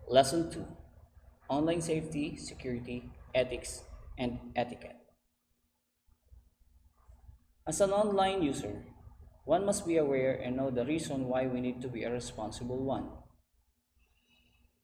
Lesson 2: Online Safety, Security, Ethics, and Etiquette. As an online user, one must be aware and know the reason why we need to be a responsible one.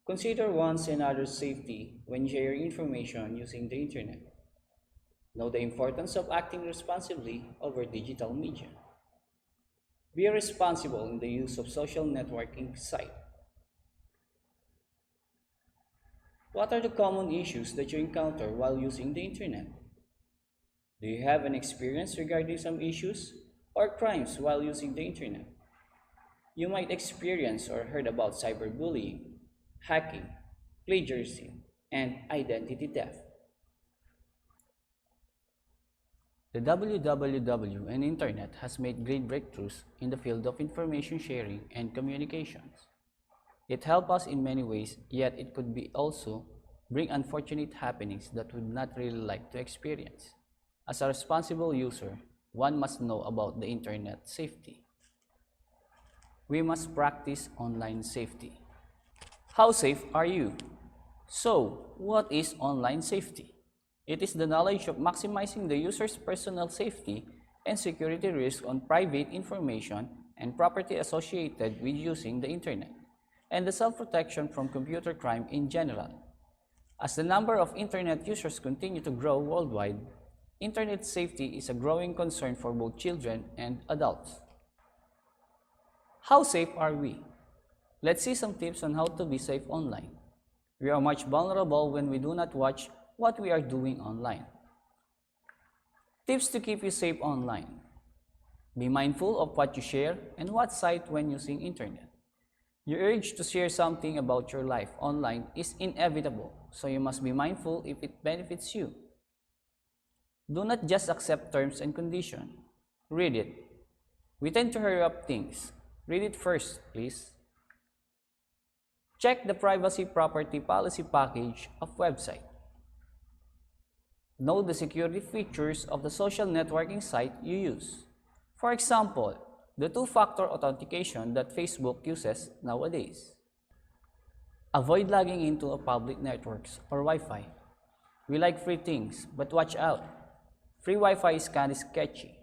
Consider one's and others' safety when sharing information using the internet. Know the importance of acting responsibly over digital media. Be responsible in the use of social networking sites. What are the common issues that you encounter while using the internet? Do you have an experience regarding some issues or crimes while using the internet? You might experience or heard about cyberbullying, hacking, plagiarism, and identity theft. The WWW and Internet has made great breakthroughs in the field of information sharing and communications. It helps us in many ways, yet it could be also bring unfortunate happenings that we would not really like to experience. As a responsible user, one must know about the internet safety. We must practice online safety. How safe are you? So, what is online safety? It is the knowledge of maximizing the user's personal safety and security risk on private information and property associated with using the internet, and the self-protection from computer crime in general. As the number of internet users continue to grow worldwide, internet safety is a growing concern for both children and adults. How safe are we? Let's see some tips on how to be safe online. We are much vulnerable when we do not watch what we are doing online. Tips to keep you safe online. Be mindful of what you share and what site when using internet. Your urge to share something about your life online is inevitable, so you must be mindful if it benefits you. Do not just accept terms and conditions. Read it. We tend to hurry up things. Read it first, please. Check the privacy property policy package of website. Know the security features of the social networking site you use. For example, the two-factor authentication that Facebook uses nowadays. Avoid logging into public networks or Wi-Fi. We like free things, but watch out. Free Wi-Fi is kind of sketchy.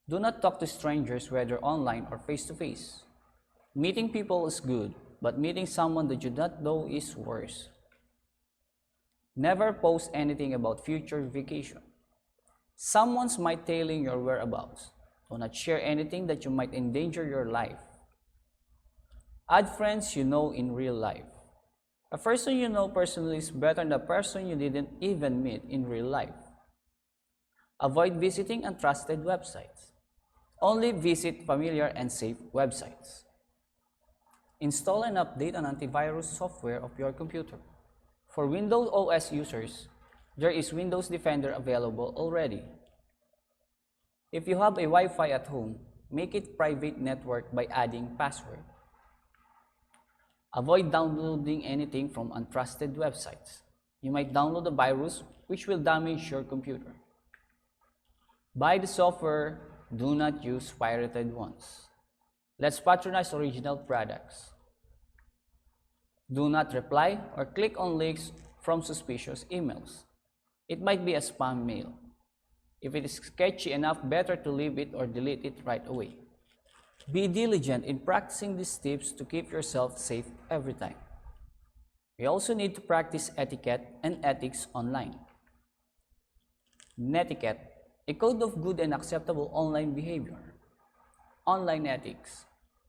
Do not talk to strangers whether online or face-to-face. Meeting people is good, but meeting someone that you do not know is worse. Never post anything about future vacation. Someone might tailing your whereabouts. Do not share anything that you might endanger your life. Add friends you know in real life. A person you know personally is better than a person you didn't even meet in real life. Avoid visiting untrusted websites. Only visit familiar and safe websites. Install and update an antivirus software of your computer. For Windows OS users, there is Windows Defender available already. If you have a Wi-Fi at home, make it private network by adding password. Avoid downloading anything from untrusted websites. You might download a virus which will damage your computer. Buy the software, do not use pirated ones. Let's patronize original products. Do not reply or click on links from suspicious emails. It might be a spam mail. If it is sketchy enough, better to leave it or delete it right away. Be diligent in practicing these tips to keep yourself safe every time. We also need to practice etiquette and ethics online. Netiquette, a code of good and acceptable online behavior. Online ethics,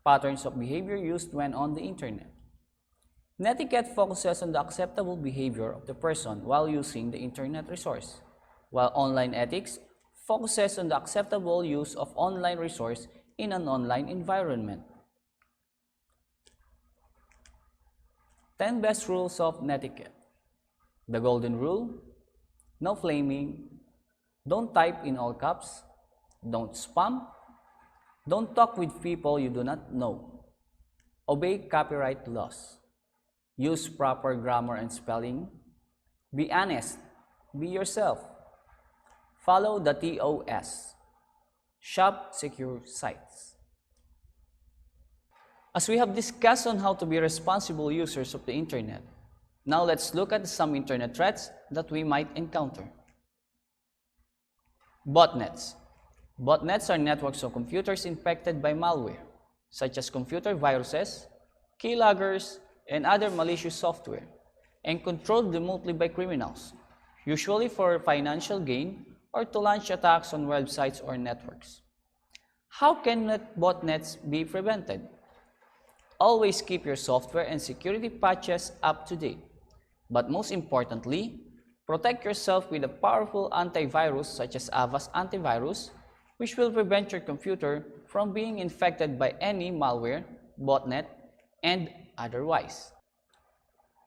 patterns of behavior used when on the internet. Netiquette focuses on the acceptable behavior of the person while using the internet resource, while online ethics focuses on the acceptable use of online resource in an online environment. 10 best rules of netiquette. The golden rule: no flaming, don't type in all caps, don't spam, don't talk with people you do not know, obey copyright laws, use proper grammar and spelling, be honest, be yourself, follow the TOS, shop secure sites. As we have discussed on how to be responsible users of the internet, now let's look at some internet threats that we might encounter. Botnets. Botnets are networks of computers infected by malware, such as computer viruses, keyloggers, and other malicious software, and controlled remotely by criminals, usually for financial gain or to launch attacks on websites or networks. How can botnets be prevented? Always keep your software and security patches up to date. But most importantly, protect yourself with a powerful antivirus such as Avast Antivirus, which will prevent your computer from being infected by any malware, botnet, and otherwise.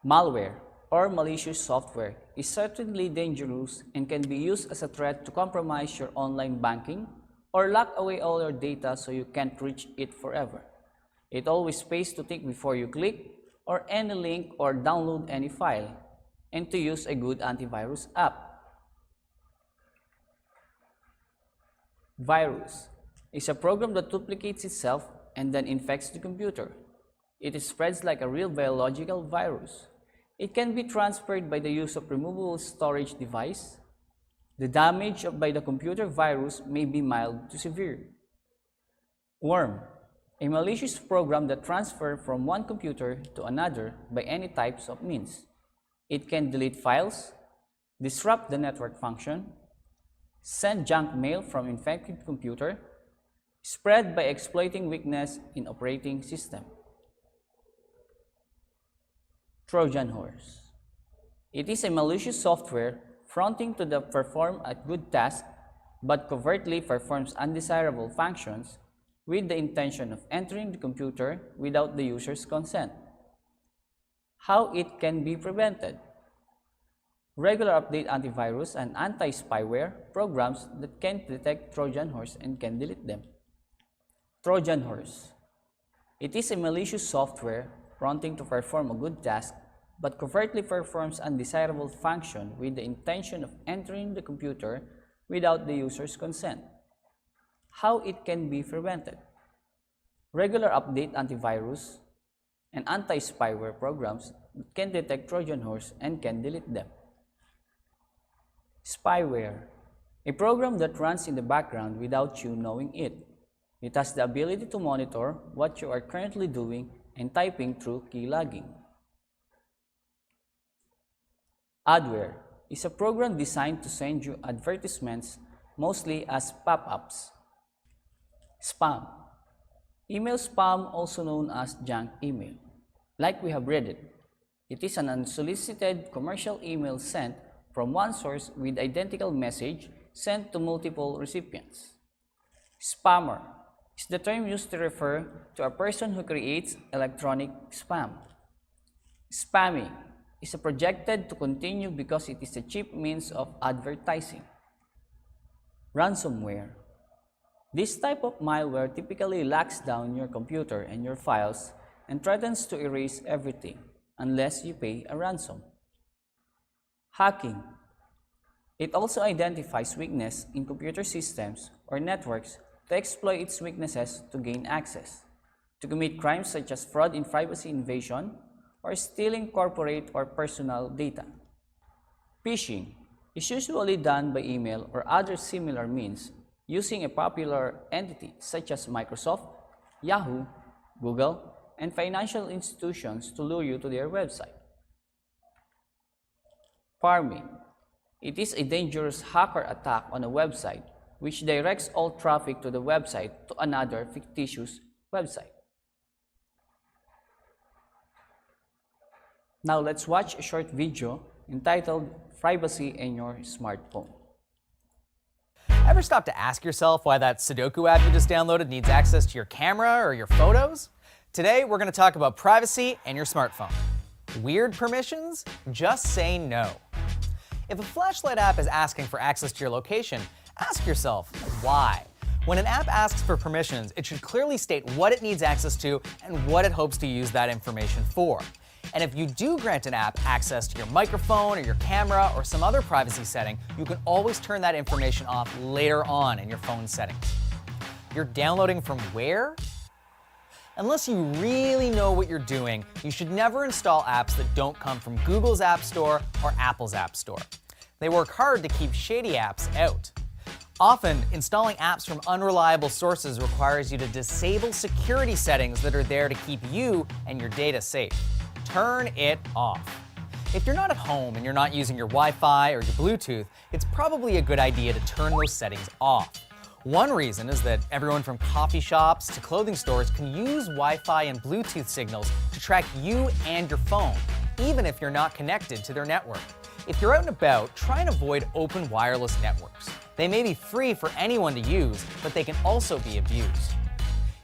Malware or malicious software is certainly dangerous and can be used as a threat to compromise your online banking or lock away all your data so you can't reach it forever. It always pays to think before you click or any link or download any file, and to use a good antivirus app. Virus is a program that duplicates itself and then infects the computer. It spreads like a real biological virus. It can be transferred by the use of removable storage device. The damage by the computer virus may be mild to severe. Worm, a malicious program that transfers from one computer to another by any types of means. It can delete files, disrupt the network function, send junk mail from infected computer, spread by exploiting weakness in operating system. Trojan horse. It is a malicious software fronting to perform a good task but covertly performs undesirable functions with the intention of entering the computer without the user's consent. How it can be prevented? Regular update antivirus and anti-spyware programs that can detect Trojan horse and can delete them. Trojan horse. It is a malicious software fronting to perform a good task but covertly performs undesirable function with the intention of entering the computer without the user's consent. How it can be prevented? Regular update antivirus and anti-spyware programs can detect Trojan horse and can delete them. Spyware, a program that runs in the background without you knowing it. It has the ability to monitor what you are currently doing and typing through keylogging. Adware is a program designed to send you advertisements mostly as pop-ups. Spam. Email spam, also known as junk email. Like we have read it, it is an unsolicited commercial email sent from one source with identical message sent to multiple recipients. Spammer is the term used to refer to a person who creates electronic spam. Spamming is projected to continue because it is a cheap means of advertising. Ransomware. This type of malware typically locks down your computer and your files and threatens to erase everything unless you pay a ransom. Hacking. It also identifies weakness in computer systems or networks to exploit its weaknesses to gain access, to commit crimes such as fraud in privacy invasion or stealing corporate or personal data. Phishing is usually done by email or other similar means using a popular entity such as Microsoft, Yahoo, Google, and financial institutions to lure you to their website. Farming. It is a dangerous hacker attack on a website which directs all traffic to the website to another fictitious website. Now let's watch a short video entitled Privacy in Your Smartphone. Ever stop to ask yourself why that Sudoku app you just downloaded needs access to your camera or your photos? Today we're going to talk about privacy and your smartphone. Weird permissions? Just say no. If a flashlight app is asking for access to your location, ask yourself why. When an app asks for permissions, it should clearly state what it needs access to and what it hopes to use that information for. And if you do grant an app access to your microphone or your camera or some other privacy setting, you can always turn that information off later on in your phone settings. You're downloading from where? Unless you really know what you're doing, you should never install apps that don't come from Google's App Store or Apple's App Store. They work hard to keep shady apps out. Often, installing apps from unreliable sources requires you to disable security settings that are there to keep you and your data safe. Turn it off. If you're not at home and you're not using your Wi-Fi or your Bluetooth, it's probably a good idea to turn those settings off. One reason is that everyone from coffee shops to clothing stores can use Wi-Fi and Bluetooth signals to track you and your phone, even if you're not connected to their network. If you're out and about, try and avoid open wireless networks. They may be free for anyone to use, but they can also be abused.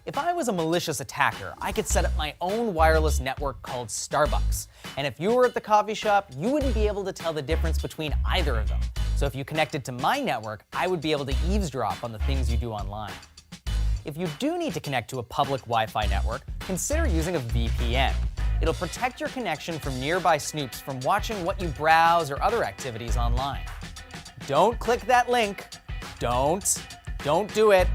If I was a malicious attacker, I could set up my own wireless network called Starbucks. And if you were at the coffee shop, you wouldn't be able to tell the difference between either of them. So if you connected to my network, I would be able to eavesdrop on the things you do online. If you do need to connect to a public Wi-Fi network, consider using a VPN. It'll protect your connection from nearby snoops from watching what you browse or other activities online. Don't click that link. Don't do it.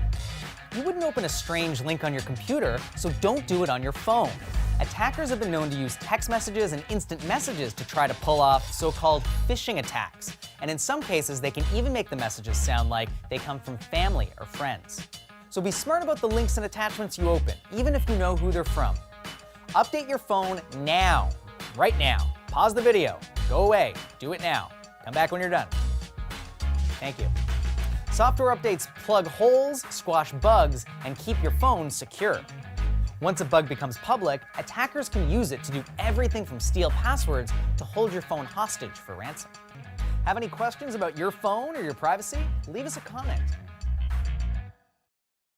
You wouldn't open a strange link on your computer, so don't do it on your phone. Attackers have been known to use text messages and instant messages to try to pull off so-called phishing attacks. And in some cases, they can even make the messages sound like they come from family or friends. So be smart about the links and attachments you open, even if you know who they're from. Update your phone now, right now. Pause the video, go away, do it now. Come back when you're done. Thank you. Software updates plug holes, squash bugs, and keep your phone secure. Once a bug becomes public, attackers can use it to do everything from steal passwords to hold your phone hostage for ransom. Have any questions about your phone or your privacy? Leave us a comment.